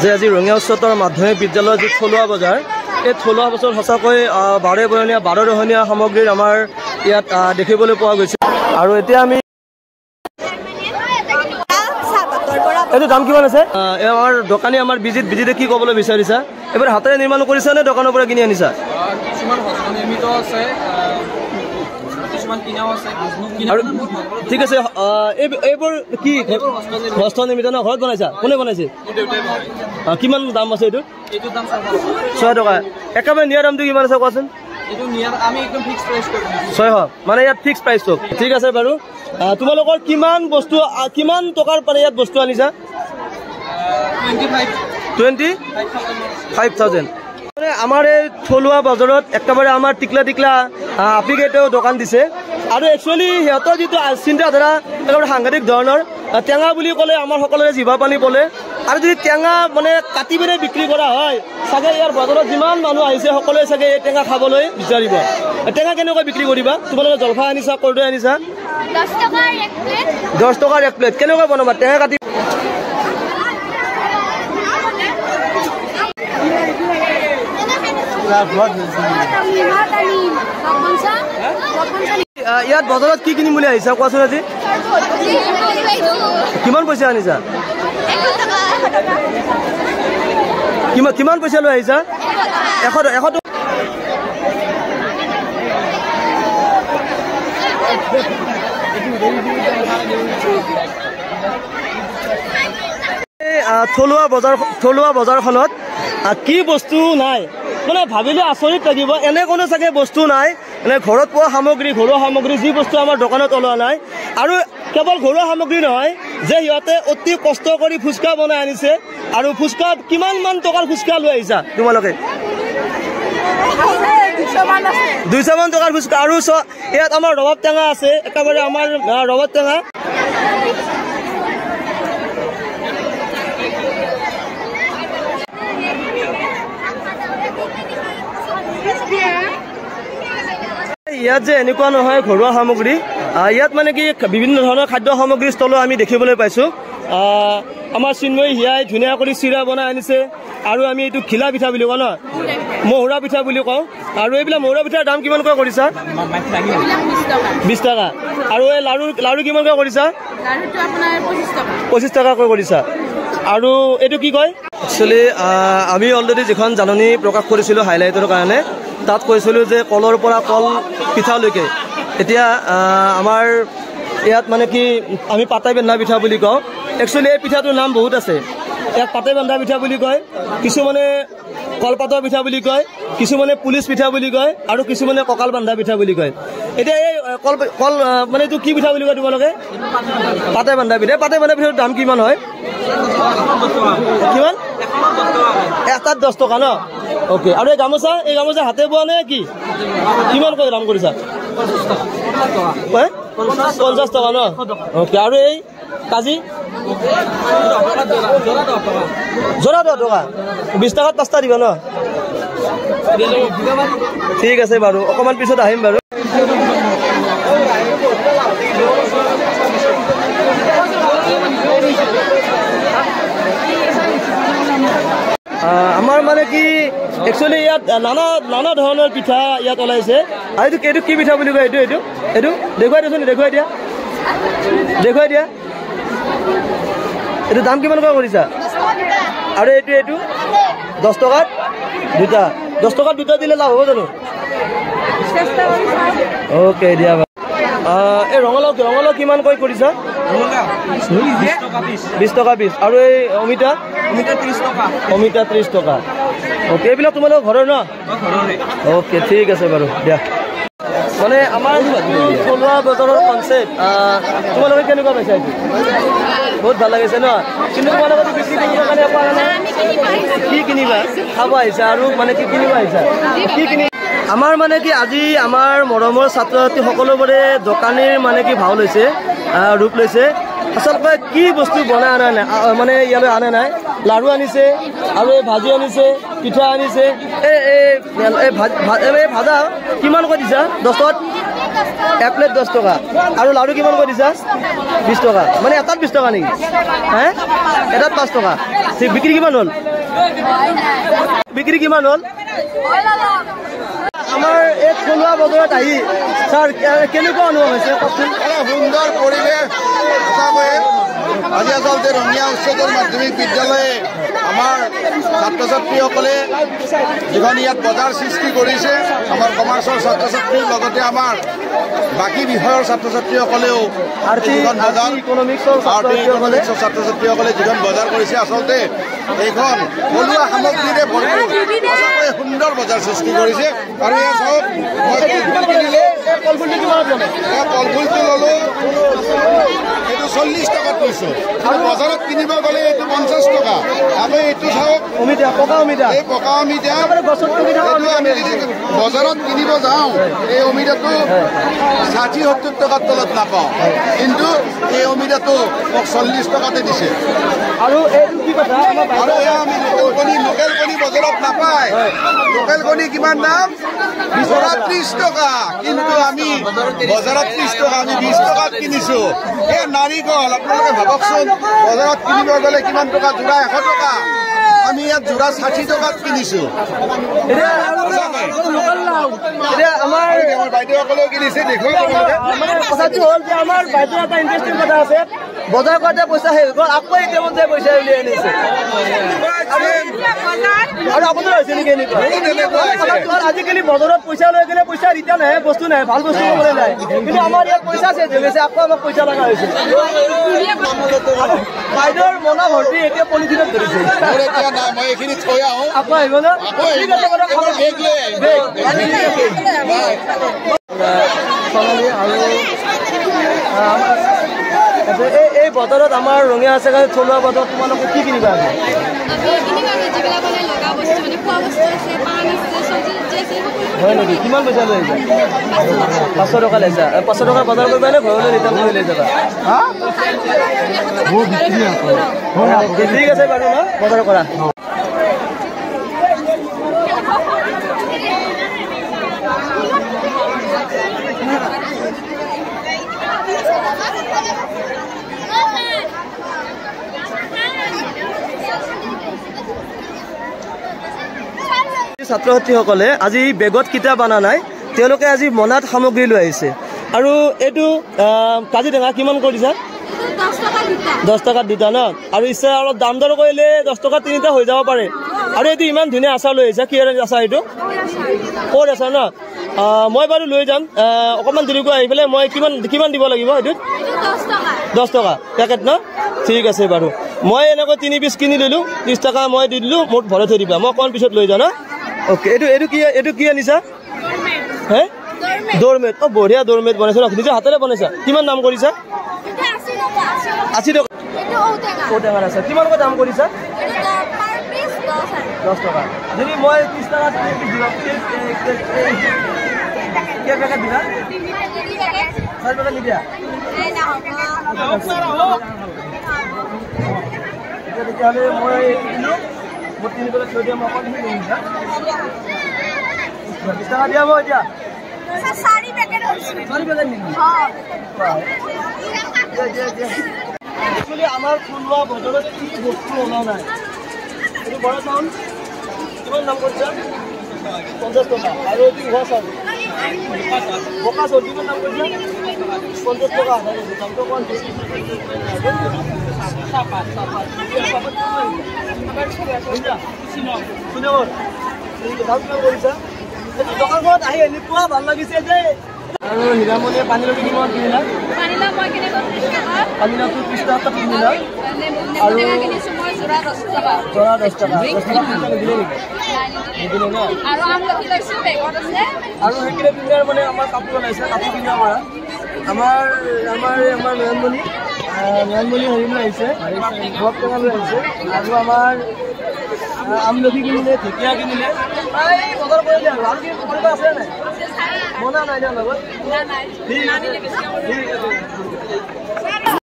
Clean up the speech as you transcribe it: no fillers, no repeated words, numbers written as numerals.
যে আজি ৰঙিয়া উচ্চতৰ মাধ্যমিক বিদ্যালয়ৰ যি থলুৱা বজাৰ, এই থলুৱা বজাৰ সঁচাকৈ বাৰৰহণীয়া সামগ্ৰীৰ আমাৰ ইয়াত দেখিবলৈ পোৱা গৈছে। আৰু এতিয়া আমি এইটো দাম কিমান আছে? আমাৰ দোকানী আমাৰ বিজিতে কি ক'বলৈ বিচাৰিছা? এবাৰ হাতেৰে নিৰ্মাণ কৰিছা নে দোকানৰ পৰা কিনি আনিছা? ঠিক আছে, এইবোৰ কি হস্ত নিৰ্মিত ন? ঘৰত বনাইছা? কোনে বনাইছে? কিমান দাম আছে এইটো? 6 টকা। একেবাৰে নিয়াৰ দামটো কিমান আছে কোৱাচোন? 600, মানে ইয়াত ফিক্স প্ৰাইচটো। ঠিক আছে বাৰু, তোমালোকৰ কিমান টকাৰ পৰা ইয়াত বস্তু আনিছা? 25,000। মানে আমাৰ এই থলুৱা বজাৰত একেবাৰে আমাৰ টিকলা আপিকেইটাও দোকান দিছে। আৰু একচুৱেলি সিহঁতৰ যিটো চিন্তাধাৰা একেবাৰে সাংঘাতিক ধৰণৰ। টেঙা বুলি ক'লে আমাৰ সকলোৰে জিভা পানী পলে। আৰু যদি টেঙা মানে কাটি পিনে বিক্ৰী কৰা হয়, চাগে ইয়াৰ বজাৰত যিমান মানুহ আহিছে সকলোৱে চাগে এই টেঙা খাবলৈ বিচাৰিব। টেঙা কেনেকৈ বিক্ৰী কৰিবা? তোমালোকে জলফাই আনিছা, কৰ্দৈ আনিছা? 10 টকাৰ 1 প্লেট। কেনেকৈ বনাবা? টেঙা কাটি ইয়াত বজাৰত কি কিনিম বুলি আহিছা কোৱাচোন আজি? কিমান পইচা আনিছা? কিমান পইচা লৈ আহিছা? 100 টকা। থলুৱা বজাৰখনত কি বস্তু নাই মানে ভাবিলে আচৰিত লাগিব। এনে কোনো চাগে বস্তু নাই, মানে ঘৰত পোৱা ঘৰুৱা সামগ্ৰী যি বস্তু আমাৰ দোকানত ওলোৱা নাই। আৰু কেৱল ঘৰুৱা সামগ্ৰী নহয়, যে সিহঁতে অতি কষ্ট কৰি ফুচকা বনাই আনিছে। আৰু ফুচকা কিমান টকাৰ ফুচকা লৈ আহিছা তোমালোকে? 200 মান টকাৰ ফুচকা। আৰু ইয়াত আমাৰ ৰবাব টেঙা আছে, একেবাৰে আমাৰ ৰবাব টেঙা। ইয়াত যে এনেকুৱা নহয় ঘৰুৱা সামগ্ৰী, ইয়াত মানে কি বিভিন্ন ধৰণৰ খাদ্য সামগ্ৰী ষ্টলো আমি দেখিবলৈ পাইছোঁ। আমাৰ চিন্ময়ী হিয়াই ধুনীয়া কৰি চিৰা বনাই আনিছে। আৰু আমি এইটো ঘিলা পিঠা বুলি কওঁ ন, মহুৰা পিঠা বুলি কওঁ। আৰু এইবিলাক মহুৰা পিঠাৰ দাম কিমানকৈ কৰিছা? 20 টকা। আৰু এই লাৰু কিমানকৈ কৰিছা? 25 টকাকৈ কৰিছা। আৰু এইটো কি কয়? একচুৱেলি আমি অলৰেডি যিখন জাননী প্ৰকাশ কৰিছিলোঁ হাইলাইটৰ কাৰণে, তাত কৈছিলোঁ যে কলৰ পৰা কল পিঠালৈকে এতিয়া আমাৰ ইয়াত মানে কি আমি পাতাই বান্ধা পিঠা বুলি কওঁ। একচুৱেলি এই পিঠাটোৰ নাম বহুত আছে। ইয়াত পাতাই বান্ধা পিঠা বুলি কয়, কিছুমানে কলপাতৰ পিঠা বুলি কয়, কিছুমানে পুলিচ পিঠা বুলি কয়, আৰু কিছুমানে কঁকাল বান্ধা পিঠা বুলি কয়। এতিয়া এই কল মানে এইটো কি পিঠা বুলি কয় তোমালোকে? পাতাই বান্ধা পিঠা। পাতাই বান্ধা পিঠাৰ দাম কিমান হয়? কিমান? এটাত 10 টকা ন? অ'কে। আৰু এই গামোচা হাতে বোৱা নে কি? কিমানকৈ দাম কৰিছা? 50 টকা ন? অ'কে। আৰু এই কাজি যোৰা 10 টকা। 20 টকাত 5টা দিবা ন? ঠিক আছে বাৰু, অকণমান পিছত আহিম বাৰু। আমাৰ মানে কি একচুৱেলি ইয়াত নানা ধৰণৰ পিঠা ইয়াত ওলাইছে। আৰু এইটো কি পিঠা বুলি কয়? এইটো দেখুৱাই দিয়াচোন, দেখুৱাই দিয়া। এইটো দাম কিমানকৈ কৰিছা? আৰু এইটো 10 টকাত 2টা। 10 টকাত 2টা দিলে লাভ হ'ব জানো? অ'কে, দিয়া। এই ৰঙালাও কিমানকৈ কৰিছা? 20 টকা পিচ। আৰু এই অমিতা 30 টকা। অ'কে, এইবিলাক তোমালোকৰ ঘৰৰ ন? অ'কে, ঠিক আছে বাৰু, দিয়া। মানে আমাৰ থলুৱা বজাৰৰ কনচেপ্ট তোমালোকে কেনেকুৱা পাইছা? এইটো বহুত ভাল লাগিছে ন? কিন্তু তোমালোকে বিক্ৰী কৰিবৰ কাৰণে পৰা নাই। কি কিনিবা? খাব আহিছা আৰু মানে কি কিনিব আহিছা? কি কিনি আমাৰ মানে কি আজি আমাৰ মৰমৰ ছাত্ৰ ছাত্ৰী সকলোবোৰে দোকানীৰ মানে কি ভাও লৈছে, ৰূপ লৈছে। আচলতে কি বস্তু বনাই অনা নাই, মানে ইয়ালৈ অনা নাই। লাড়ু আনিছে, আৰু এই ভাজি আনিছে, পিঠা আনিছে। এই ভাজা কিমানকৈ দিছা? 10 টকাত 1 প্লেট 10 টকা। আৰু লাড়ু কিমানকৈ দিছা? 20 টকা। মানে এটাত 20 টকা নেকি? এটাত 5 টকা। ঠিক, বিক্ৰী কিমান হ'ল? বিক্ৰী কিমান হ'ল আমাৰ এই থলুৱা বজাৰত আহি ছাৰ কেনেকুৱা অনুভৱ হৈছে কওকচোন সুন্দৰ পৰিৱেশ আজি আচলতে ৰঙিয়া উচ্চতৰ মাধ্যমিক বিদ্যালয়ে আমাৰ ছাত্ৰ ছাত্ৰীসকলে যিখন ইয়াত বজাৰ সৃষ্টি কৰিছে আমাৰ কমাৰ্চৰ ছাত্ৰ ছাত্ৰীৰ লগতে আমাৰ বাকী বিষয়ৰ ছাত্ৰ ছাত্ৰীসকলেও যিখন বজাৰ ইকনমিক্সৰ ছাত্ৰ ছাত্ৰীসকলে যিখন বজাৰ কৰিছে আচলতে এইখন থলুৱা সামগ্ৰীৰে ভৰপূৰ সঁচাকৈ সুন্দৰ বজাৰ সৃষ্টি কৰিছে আৰু এয়া চাওক মই কলফুলটো ল'লো এইটো 40 টকাত লৈছো আৰু বজাৰত কিনিব গ'লে এইটো 50 টকা আৰু এইটো চাওক এই পকা অমিতা আমি বজাৰত কিনিব যাওঁ এই অমিতাটো 60-70 টকাৰ তলত নাপাওঁ কিন্তু এই অমিতাটো মোক 40 টকাতে দিছে আৰু আমি লোকেল কণী বজাৰত নাপায় লোকেল কণী কিমান দাম 30 টকা কিন্তু আমি বজাৰত 30 টকা আমি 20 টকাত কিনিছো এই নাৰিকল আপোনালোকে ভাবকচোন বজাৰত কিনিব গ'লে কিমান টকা যোৰা 100 টকা আমি ইয়াত যোৰা 60 টকাত কিনিছো আমাৰ বাইদেউসকলেও কিনিছে দেখো কথাটো হ'ল যে আমাৰ বাইদেউ এটা ইণ্টাৰেষ্টিং কথা আছে বজাৰ কৰোঁতে পইচা শেষ হ'ল আকৌ এটিএমত যে পইচা উলিয়াই আনিছে আৰু আপোনাৰ হৈছে নেকি এনেকুৱা আজিকালি বজাৰত পইচা লৈ গ'লে পইচা ৰিটাৰ্ণ আহে বস্তু নাহে ভাল বস্তু ল'বলৈ নাই কিন্তু আমাৰ ইয়াত পইচা চেঞ্জ হৈ গৈছে আকৌ আমাক পইচা লগা হৈছে বাইদেউৰ মনা ভৰ্তি এতিয়া পলিথিনত ধৰিছে মই এইখিনি থৈ আহো আকৌ আহিব ন এই বজাৰত আমাৰ ৰঙিয়া আছে কাৰণে থলুৱা বজাৰত তোমালোকে কি কিনিবা হয় নেকি কিমান পইচা লৈ আহিছা 500 টকা লৈছা 500 টকা বজাৰ কৰিবা নে ঘৰলৈ ৰিটাৰ্ণ কৰি লৈ যাবা ঠিক আছে বাৰু ন বজাৰ কৰা ছাত্ৰ ছাত্ৰীসকলে আজি বেগত কিতাপ অনা নাই তেওঁলোকে আজি মনাত সামগ্ৰী লৈ আহিছে আৰু এইটো কাজিটেঙা কিমান কৰিছা 10 টকাত দুটা ন আৰু ইচ্ছা অলপ দাম দৰ কৰিলে 10 টকাত 3টা হৈ যাব পাৰে আৰু এইটো ইমান ধুনীয়া আচাৰ লৈ আহিছা কি আচাৰ এইটো ক'ত আচাৰ ন মই বাৰু লৈ যাম অকণমান দেৰিকৈ আহি পেলাই মই কিমান দিব লাগিব এইটোত 10 টকা পেকেট ন ঠিক আছে বাৰু মই এনেকৈ 3 পিচ কিনি দিলোঁ 30 টকা মই দি দিলোঁ মোক ভৰাই থৈ দিবা মই অকণ পিছত লৈ যাওঁ ন ओके এইটো কি আনিছা হে দৰমেট বঢ়িয়া দৰমেট বনাইছা ন নিজে হাতেৰে বনাইছা কিমান দাম কৰিছা 80 টকা ঔটেঙাৰ আছে কিমান দাম কৰিছা 10 টকা যদি মই 30 টকা দিবা কে পেকেট দিবা 4 পেকেট নিদিয়া তেতিয়াহ'লে মই মোৰ 3 পেকেট থৈ দিম অকণ দি দিম 20 টকা দিয়া মই এতিয়া 4 পেকেট নেকি একচুৱেলি আমাৰ থলুৱা বজাৰত কি বস্তু অনা নাই এইটো বৰা চাউল কিমান দাম কৰিছা 50 টকা আৰু এইটো হোৱা চাউল বকা চাউল কিমান দাম কৰিছা 50 টকা দামটো অকণ বেছি দোকানখনত আহি এনেকুৱা ভাল লাগিছে যে আৰু হীৰামণিয়ে পানীলাও কিমান কিনিলা পানীলাওটো 30 টকা কিনিলা আৰু জৰা 10 টকা নিদিলে নেকি নিদিলে ন আৰু সেইখিনি পিন্ধাৰ মানে আমাৰ কাপোৰ ওলাইছে কাপোৰ কিনিব পৰা আমাৰ নয়নমণি হেৰি লৈ আহিছে ঘৰত টেঙা লৈ আহিছে আৰু আমাৰ আমলখি কিনিলে ঢেকীয়া কিনিলে বজাৰ কৰিলে আৰু কি কৰিব আছে নাই মনা নাই ন লগত